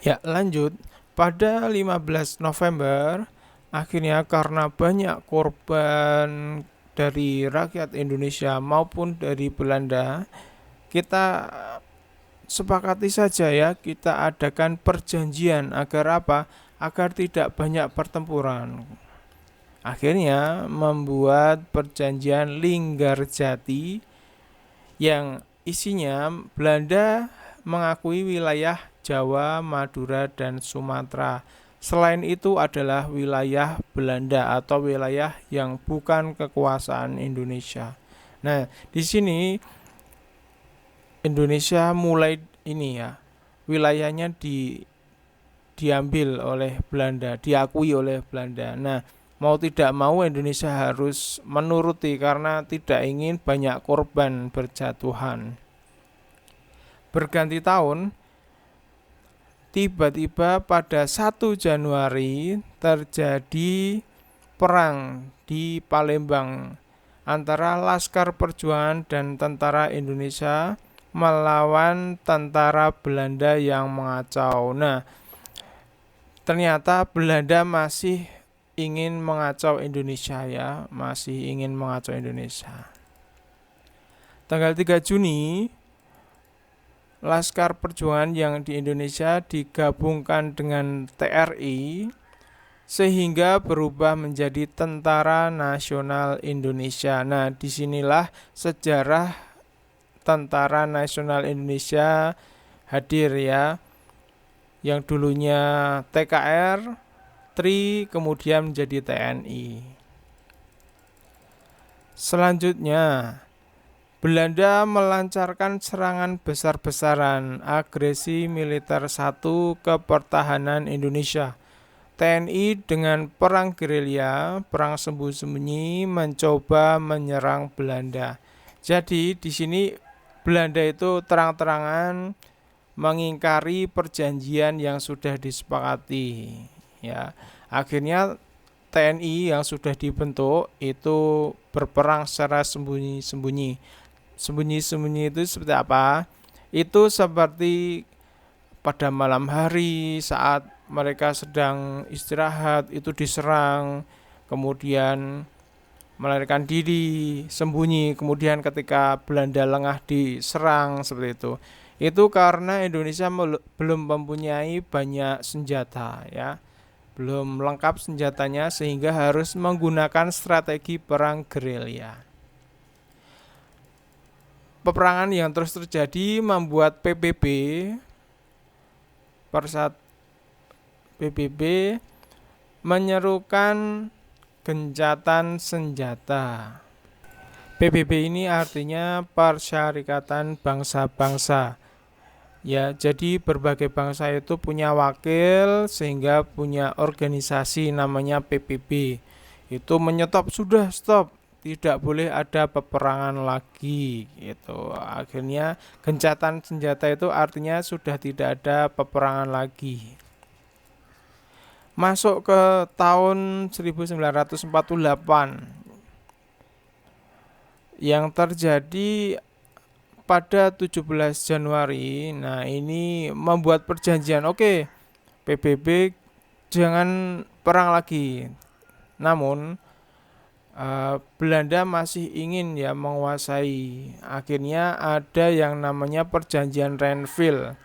Ya, lanjut. Pada 15 November, akhirnya karena banyak korban dari rakyat Indonesia maupun dari Belanda, kita sepakati saja ya, kita adakan perjanjian agar apa? Agar tidak banyak pertempuran. Akhirnya membuat perjanjian Linggarjati yang isinya Belanda mengakui wilayah Jawa, Madura, dan Sumatera. Selain itu adalah wilayah Belanda atau wilayah yang bukan kekuasaan Indonesia. Nah, di sini Indonesia mulai ini ya, wilayahnya diambil oleh Belanda, diakui oleh Belanda. Nah, mau tidak mau Indonesia harus menuruti karena tidak ingin banyak korban berjatuhan. Berganti tahun, tiba-tiba pada 1 Januari terjadi perang di Palembang antara Laskar Perjuangan dan tentara Indonesia melawan tentara Belanda yang mengacau. Nah, ternyata Belanda masih ingin mengacau Indonesia ya, masih ingin mengacau Indonesia. Tanggal 3 Juni, Laskar Perjuangan yang di Indonesia digabungkan dengan TRI sehingga berubah menjadi Tentara Nasional Indonesia. Nah, disinilah sejarah Tentara Nasional Indonesia hadir ya, yang dulunya TKR, TRI, kemudian menjadi TNI. Selanjutnya, Belanda melancarkan serangan besar-besaran agresi militer 1 ke pertahanan Indonesia. TNI dengan perang gerilya, perang sembunyi-sembunyi mencoba menyerang Belanda. Jadi di sini Belanda itu terang-terangan mengingkari perjanjian yang sudah disepakati. Ya, akhirnya TNI yang sudah dibentuk itu berperang secara sembunyi-sembunyi. Sembunyi-sembunyi itu seperti apa? Itu seperti pada malam hari saat mereka sedang istirahat itu diserang, kemudian melarikan diri, sembunyi, kemudian ketika Belanda lengah diserang seperti itu. Itu karena Indonesia belum mempunyai banyak senjata ya. Belum lengkap senjatanya sehingga harus menggunakan strategi perang gerilya. Peperangan yang terus terjadi membuat PBB menyerukan gencatan senjata. PBB ini artinya Persyarikatan Bangsa-Bangsa. Ya, jadi berbagai bangsa itu punya wakil sehingga punya organisasi namanya PBB. Itu menyetop, sudah stop, tidak boleh ada peperangan lagi gitu. Akhirnya gencatan senjata itu artinya sudah tidak ada peperangan lagi. Masuk ke tahun 1948 yang terjadi pada 17 Januari. Nah, ini membuat perjanjian. Oke, PBB jangan perang lagi. Namun Belanda masih ingin ya menguasai. Akhirnya ada yang namanya Perjanjian Renville.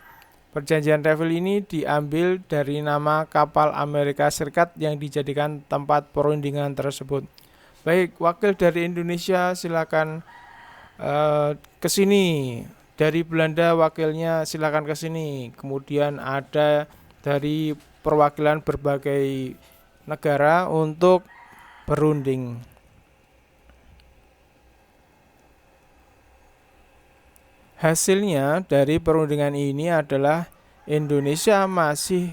Perjanjian Renville ini diambil dari nama kapal Amerika Serikat yang dijadikan tempat perundingan tersebut. Baik, wakil dari Indonesia silakan ke sini. Dari Belanda wakilnya silakan ke sini. Kemudian ada dari perwakilan berbagai negara untuk berunding. Hasilnya dari perundingan ini adalah Indonesia masih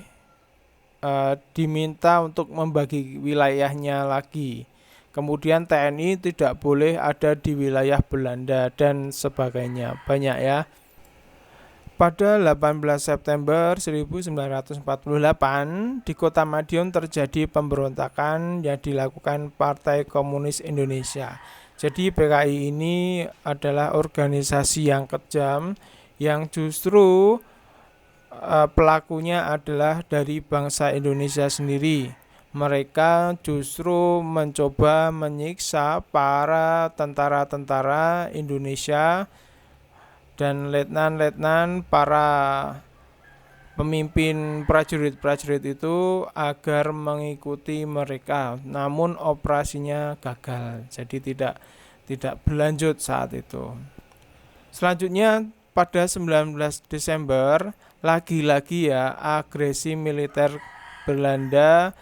diminta untuk membagi wilayahnya lagi. Kemudian TNI tidak boleh ada di wilayah Belanda dan sebagainya. Banyak ya. Pada 18 September 1948 di Kota Madiun terjadi pemberontakan yang dilakukan Partai Komunis Indonesia. Jadi PKI ini adalah organisasi yang kejam yang justru pelakunya adalah dari bangsa Indonesia sendiri. Mereka justru mencoba menyiksa para tentara-tentara Indonesia dan letnan-letnan, para pemimpin prajurit-prajurit itu agar mengikuti mereka. Namun operasinya gagal, jadi tidak berlanjut saat itu. Selanjutnya pada 19 Desember lagi-lagi ya agresi militer Belanda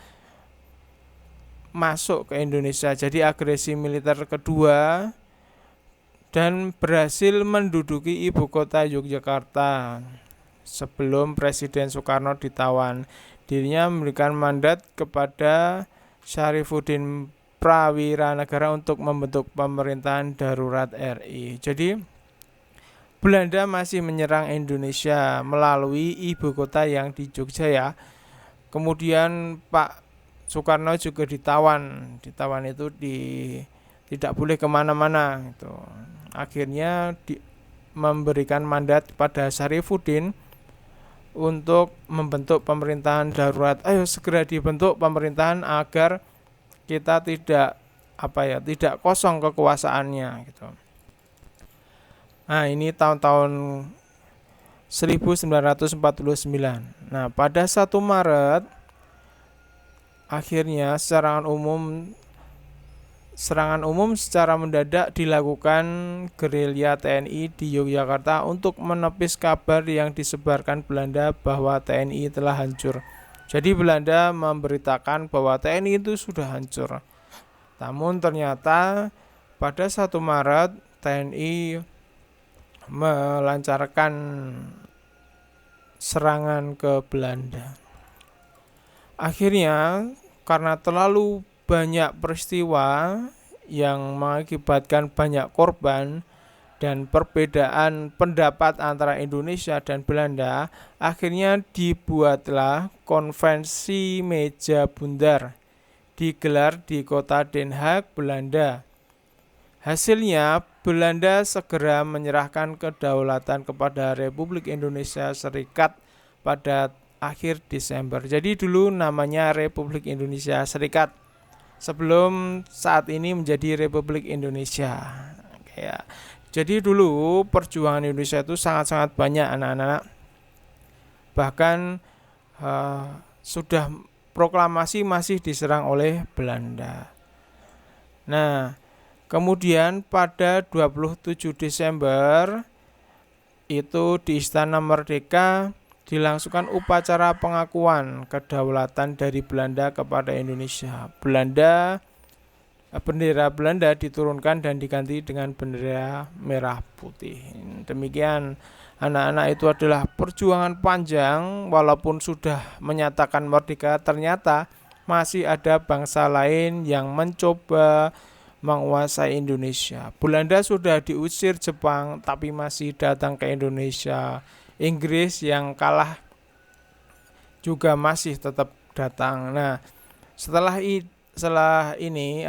masuk ke Indonesia. Jadi agresi militer kedua dan berhasil menduduki ibu kota Yogyakarta sebelum Presiden Soekarno ditawan. Dirinya memberikan mandat kepada Syarifuddin Prawiranegara untuk membentuk pemerintahan darurat RI. Jadi Belanda masih menyerang Indonesia melalui ibu kota yang di Jogja ya. Kemudian Pak Soekarno juga ditawan itu tidak boleh kemana-mana gitu. Akhirnya memberikan mandat pada Syarifuddin untuk membentuk pemerintahan darurat. Ayo segera dibentuk pemerintahan agar kita tidak kosong kekuasaannya gitu. Nah, ini tahun-tahun 1949. Nah, pada 1 Maret akhirnya serangan umum secara mendadak dilakukan gerilya TNI di Yogyakarta untuk menepis kabar yang disebarkan Belanda bahwa TNI telah hancur. Jadi Belanda memberitakan bahwa TNI itu sudah hancur. Namun ternyata pada 1 Maret TNI melancarkan serangan ke Belanda. Akhirnya karena terlalu banyak peristiwa yang mengakibatkan banyak korban dan perbedaan pendapat antara Indonesia dan Belanda, akhirnya dibuatlah konvensi meja bundar digelar di kota Den Haag, Belanda. Hasilnya Belanda segera menyerahkan kedaulatan kepada Republik Indonesia Serikat pada akhir Desember. Jadi dulu namanya Republik Indonesia Serikat sebelum saat ini menjadi Republik Indonesia. Jadi dulu perjuangan Indonesia itu sangat-sangat banyak anak-anak. Bahkan sudah proklamasi masih diserang oleh Belanda. Nah, kemudian pada 27 Desember itu di Istana Merdeka dilangsungkan upacara pengakuan kedaulatan dari Belanda kepada Indonesia. Bendera Belanda diturunkan dan diganti dengan bendera merah putih. Demikian anak-anak, itu adalah perjuangan panjang. Walaupun sudah menyatakan merdeka, ternyata masih ada bangsa lain yang mencoba menguasai Indonesia. Belanda sudah diusir Jepang, tapi masih datang ke Indonesia. Inggris yang kalah juga masih tetap datang. Nah, setelah ini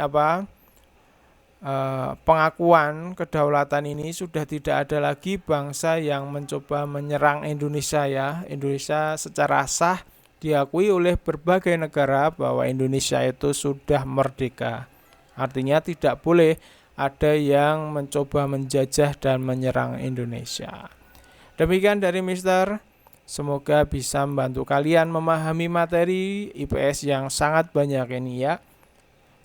pengakuan kedaulatan ini sudah tidak ada lagi bangsa yang mencoba menyerang Indonesia ya. Indonesia secara sah diakui oleh berbagai negara bahwa Indonesia itu sudah merdeka. Artinya tidak boleh ada yang mencoba menjajah dan menyerang Indonesia. Demikian dari Mister. Semoga bisa membantu kalian memahami materi IPS yang sangat banyak ini ya.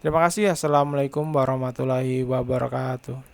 Terima kasih. Assalamualaikum warahmatullahi wabarakatuh.